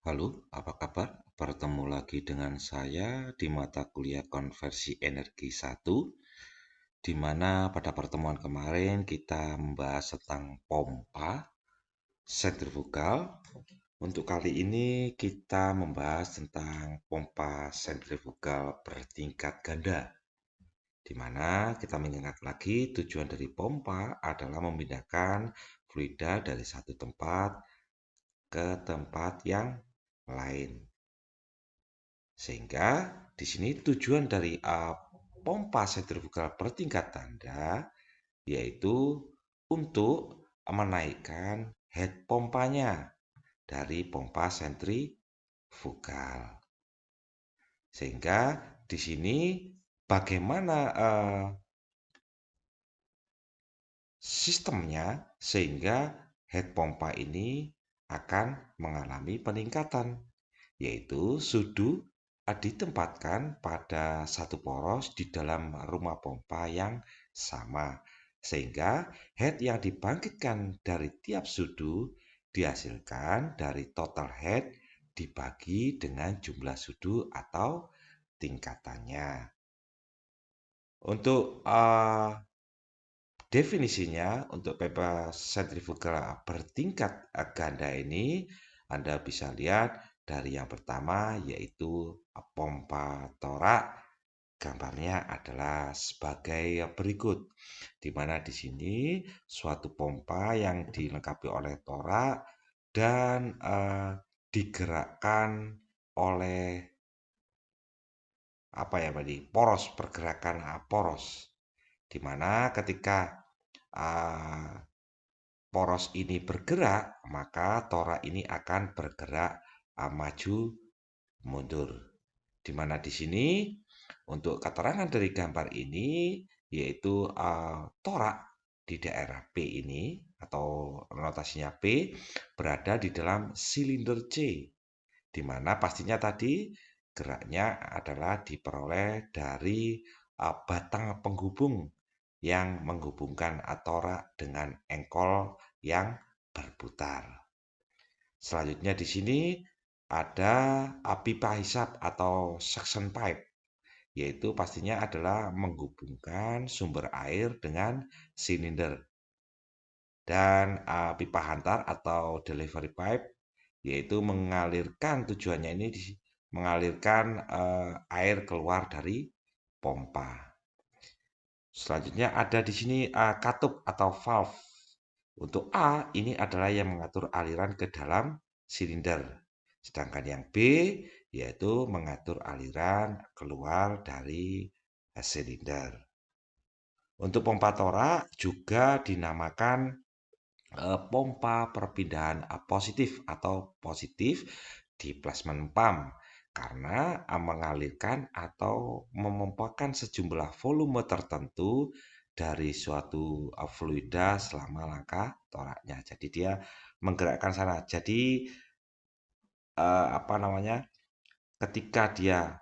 Halo, apa kabar? Bertemu lagi dengan saya di mata kuliah konversi energi 1, di mana pada pertemuan kemarin kita membahas tentang pompa sentrifugal. Untuk kali ini kita membahas tentang pompa sentrifugal bertingkat ganda, di mana kita mengingat lagi tujuan dari pompa adalah memindahkan fluida dari satu tempat ke tempat yang lain. Sehingga di sini tujuan dari pompa sentrifugal bertingkat ganda yaitu untuk menaikkan head pompanya dari pompa sentrifugal. Sehingga di sini bagaimana sistemnya sehingga head pompa ini akan mengalami peningkatan, yaitu sudu ditempatkan pada satu poros di dalam rumah pompa yang sama, sehingga head yang dibangkitkan dari tiap sudu dihasilkan dari total head dibagi dengan jumlah sudu atau tingkatannya. Untuk definisinya untuk pipa sentrifugal bertingkat ganda ini Anda bisa lihat dari yang pertama yaitu pompa torak. Gambarnya adalah sebagai berikut, di mana di sini suatu pompa yang dilengkapi oleh torak dan digerakkan oleh poros, pergerakan poros, di mana ketika uh, poros ini bergerak, maka torak ini akan bergerak maju mundur. Di mana di sini untuk keterangan dari gambar ini yaitu torak di daerah P ini atau notasinya P berada di dalam silinder C, di mana pastinya tadi geraknya adalah diperoleh dari batang penghubung yang menghubungkan torak dengan engkol yang berputar. Selanjutnya di sini ada pipa hisap atau suction pipe, yaitu pastinya adalah menghubungkan sumber air dengan silinder. Dan pipa hantar atau delivery pipe, yaitu mengalirkan tujuannya ini mengalirkan air keluar dari pompa. Selanjutnya ada di sini katup atau valve. Untuk A ini adalah yang mengatur aliran ke dalam silinder. Sedangkan yang B yaitu mengatur aliran keluar dari silinder. Untuk pompa torak juga dinamakan pompa perpindahan positif atau positif displacement pump karena mengalirkan atau memompakan sejumlah volume tertentu dari suatu fluida selama langkah toraknya. Jadi dia menggerakkan sana. Jadi ketika dia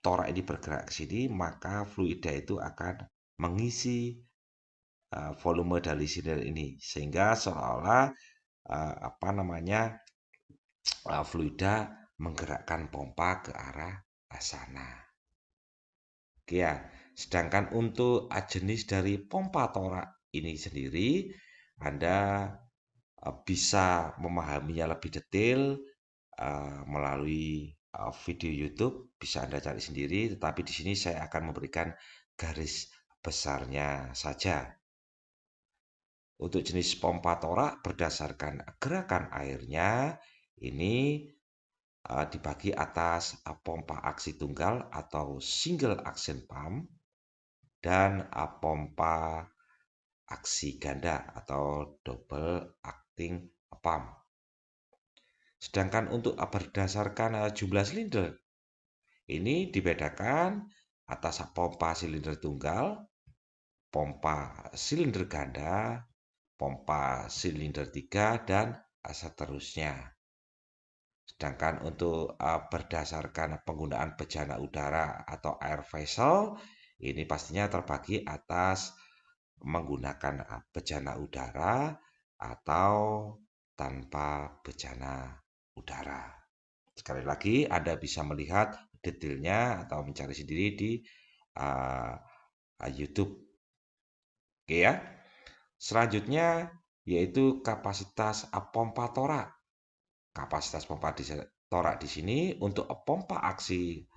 torak ini bergerak ke sini, maka fluida itu akan mengisi volume dari silinder ini sehingga seolah-olah fluida menggerakkan pompa ke arah sana. Oke ya, sedangkan untuk jenis dari pompa torak ini sendiri, Anda bisa memahaminya lebih detail melalui video YouTube, bisa Anda cari sendiri, tetapi di sini saya akan memberikan garis besarnya saja. Untuk jenis pompa torak berdasarkan gerakan airnya, ini dibagi atas pompa aksi tunggal atau single action pump dan pompa aksi ganda atau double acting pump. Sedangkan untuk berdasarkan jumlah silinder, ini dibedakan atas pompa silinder tunggal, pompa silinder ganda, pompa silinder 3, dan seterusnya. Sedangkan untuk berdasarkan penggunaan bejana udara atau air vessel, ini pastinya terbagi atas menggunakan bejana udara atau tanpa bejana udara. Sekali lagi, Anda bisa melihat detailnya atau mencari sendiri di uh, YouTube. Oke ya. Selanjutnya yaitu kapasitas pompa torak. Kapasitas pompa torak di sini untuk pompa aksi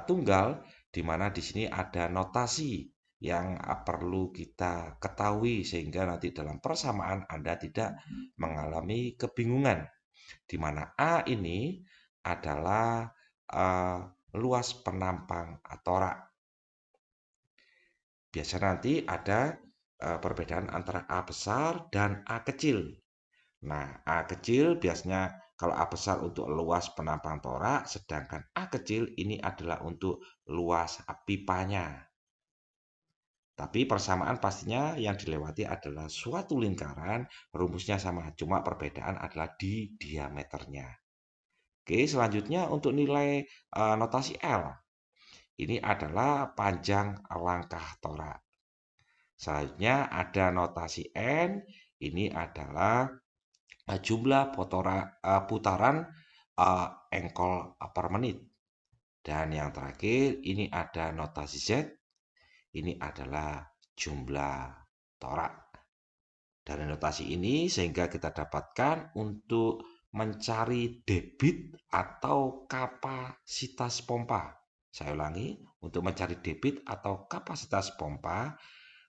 tunggal, di mana di sini ada notasi yang perlu kita ketahui sehingga nanti dalam persamaan Anda tidak mengalami kebingungan. Di mana A ini adalah luas penampang torak. Biasanya nanti ada perbedaan antara A besar dan A kecil. Nah, A kecil biasanya kalau A besar untuk luas penampang torak, sedangkan A kecil ini adalah untuk luas pipanya. Tapi persamaan pastinya yang dilewati adalah suatu lingkaran, rumusnya sama, cuma perbedaan adalah di diameternya. Oke, selanjutnya untuk nilai notasi L. Ini adalah panjang langkah torak. Selanjutnya ada notasi N, ini adalah jumlah putaran engkol per menit. Dan yang terakhir ini ada notasi Z, ini adalah jumlah torak. Dari notasi ini sehingga kita dapatkan untuk mencari debit atau kapasitas pompa. Saya ulangi, untuk mencari debit atau kapasitas pompa,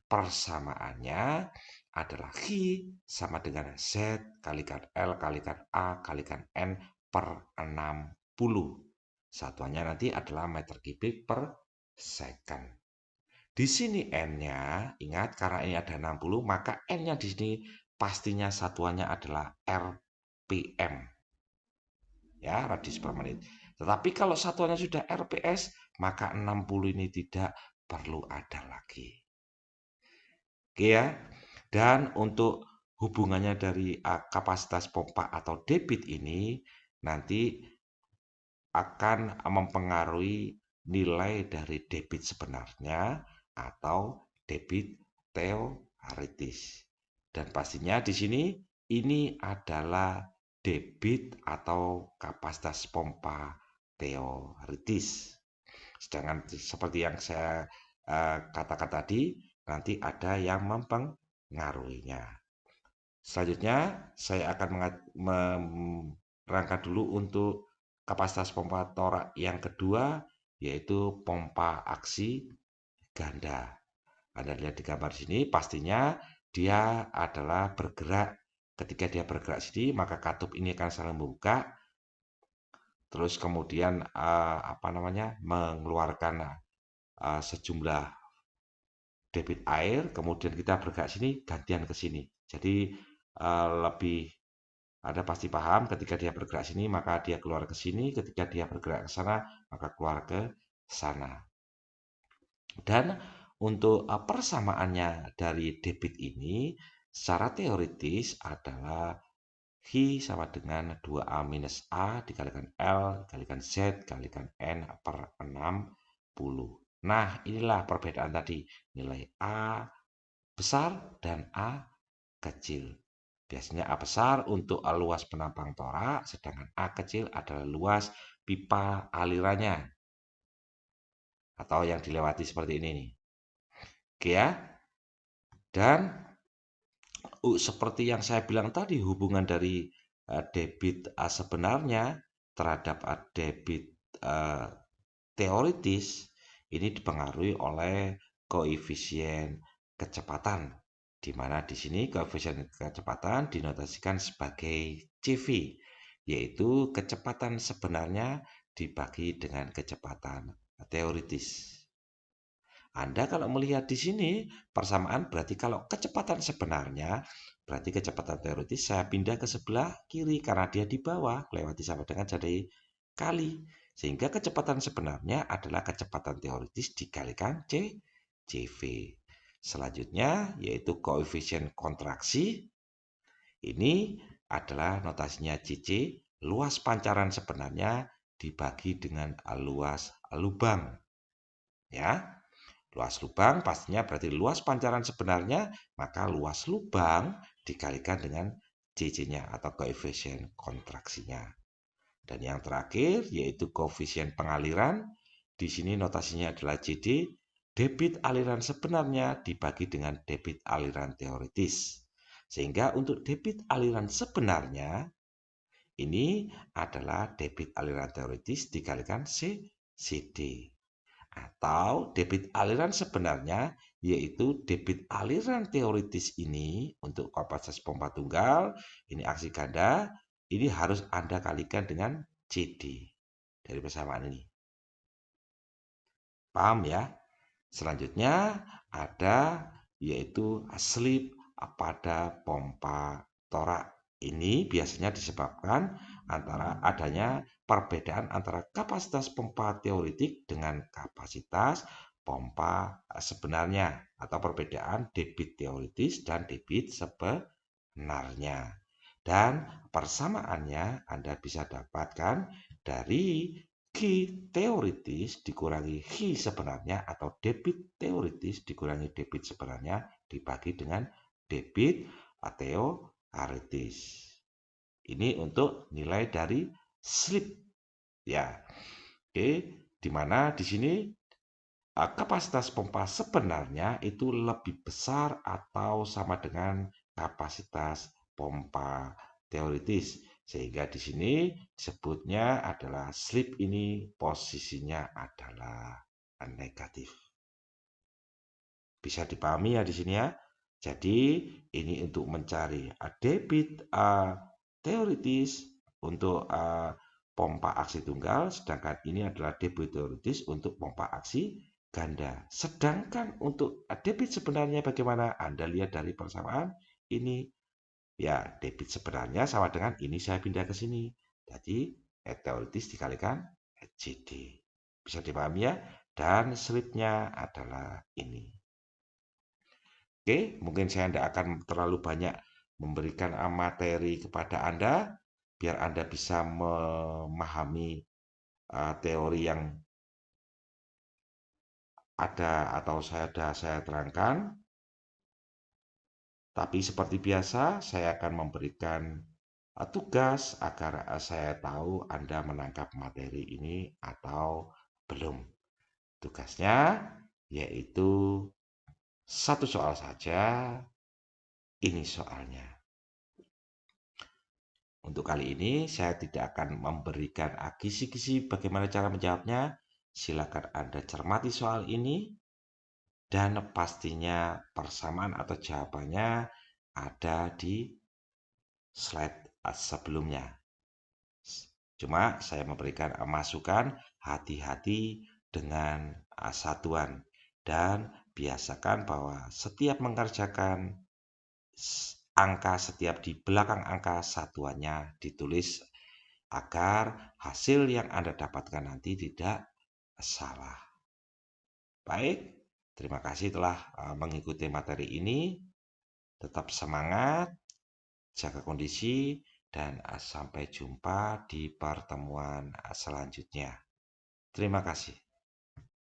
persamaannya adalah Q sama dengan Z kalikan L kalikan A kalikan N per 60. Satuannya nanti adalah meter kubik per second. Di sini N-nya, ingat karena ini ada 60, maka N-nya di sini pastinya satuannya adalah RPM. Ya, radius per menit. Tetapi kalau satuannya sudah RPS, maka 60 ini tidak perlu ada lagi. Oke ya. Dan untuk hubungannya dari kapasitas pompa atau debit ini nanti akan mempengaruhi nilai dari debit sebenarnya atau debit teoritis. Dan pastinya di sini ini adalah debit atau kapasitas pompa teoritis. Sedangkan seperti yang saya katakan tadi, nanti ada yang mempengaruhinya. Selanjutnya, saya akan merangkai dulu untuk kapasitas pompa torak yang kedua, yaitu pompa aksi ganda. Anda lihat di gambar sini, pastinya dia adalah bergerak. Ketika dia bergerak sini, maka katup ini akan saling membuka, terus kemudian mengeluarkan sejumlah debit air, kemudian kita bergerak sini, gantian ke sini. Jadi lebih Anda pasti paham ketika dia bergerak sini, maka dia keluar ke sini, ketika dia bergerak ke sana, maka keluar ke sana. Dan untuk persamaannya dari debit ini, secara teoritis adalah V sama dengan 2A minus A dikalikan L dikalikan Z dikalikan N per 60. Nah, inilah perbedaan tadi. Nilai A besar dan A kecil. Biasanya A besar untuk luas penampang torak, sedangkan A kecil adalah luas pipa alirannya. Atau yang dilewati seperti ini nih. Oke ya. Dan seperti yang saya bilang tadi, hubungan dari debit sebenarnya terhadap debit teoritis ini dipengaruhi oleh koefisien kecepatan, di mana di sini koefisien kecepatan dinotasikan sebagai CV, yaitu kecepatan sebenarnya dibagi dengan kecepatan teoritis. Anda kalau melihat di sini persamaan berarti kalau kecepatan sebenarnya berarti kecepatan teoritis saya pindah ke sebelah kiri karena dia di bawah lewati sama dengan jadi kali. Sehingga kecepatan sebenarnya adalah kecepatan teoritis dikalikan CV. Selanjutnya yaitu koefisien kontraksi. Ini adalah notasinya CC, luas pancaran sebenarnya dibagi dengan luas lubang. Ya. Luas lubang pastinya berarti luas pancaran sebenarnya, maka luas lubang dikalikan dengan CC-nya atau koefisien kontraksinya. Dan yang terakhir yaitu koefisien pengaliran. Di sini notasinya adalah CD. Debit aliran sebenarnya dibagi dengan debit aliran teoritis. Sehingga untuk debit aliran sebenarnya ini adalah debit aliran teoritis dikalikan CD. Atau debit aliran sebenarnya yaitu debit aliran teoritis ini untuk kapasitas pompa tunggal, ini aksi ganda, ini harus Anda kalikan dengan CD dari persamaan ini. Paham ya? Selanjutnya ada yaitu slip pada pompa torak. Ini biasanya disebabkan antara adanya perbedaan antara kapasitas pompa teoritik dengan kapasitas pompa sebenarnya atau perbedaan debit teoritis dan debit sebenarnya. Dan persamaannya Anda bisa dapatkan dari Q teoritis dikurangi Q sebenarnya atau debit teoritis dikurangi debit sebenarnya dibagi dengan debit teoritis. Ini untuk nilai dari slip ya. Oke, di mana di sini kapasitas pompa sebenarnya itu lebih besar atau sama dengan kapasitas pompa teoritis. Sehingga di sini disebutnya adalah slip ini posisinya adalah negatif. Bisa dipahami ya di sini ya. Jadi ini untuk mencari debit teoritis untuk pompa aksi tunggal, sedangkan ini adalah debit teoritis untuk pompa aksi ganda. Sedangkan untuk debit sebenarnya bagaimana? Anda lihat dari persamaan ini. Ya, debit sebenarnya sama dengan ini saya pindah ke sini. Jadi, teoritis dikalikan CD. Bisa dipahami ya? Dan slipnya adalah ini. Oke, mungkin saya tidak akan terlalu banyak memberikan materi kepada Anda, biar Anda bisa memahami teori yang ada atau saya terangkan. Tapi seperti biasa, saya akan memberikan tugas agar saya tahu Anda menangkap materi ini atau belum. Tugasnya yaitu satu soal saja, ini soalnya. Untuk kali ini saya tidak akan memberikan kisi-kisi bagaimana cara menjawabnya. Silakan Anda cermati soal ini dan pastinya persamaan atau jawabannya ada di slide sebelumnya. Cuma saya memberikan masukan hati-hati dengan satuan dan biasakan bahwa setiap mengerjakan angka setiap di belakang angka satuannya ditulis agar hasil yang Anda dapatkan nanti tidak salah. Baik, terima kasih telah mengikuti materi ini. Tetap semangat, jaga kondisi, dan sampai jumpa di pertemuan selanjutnya. Terima kasih.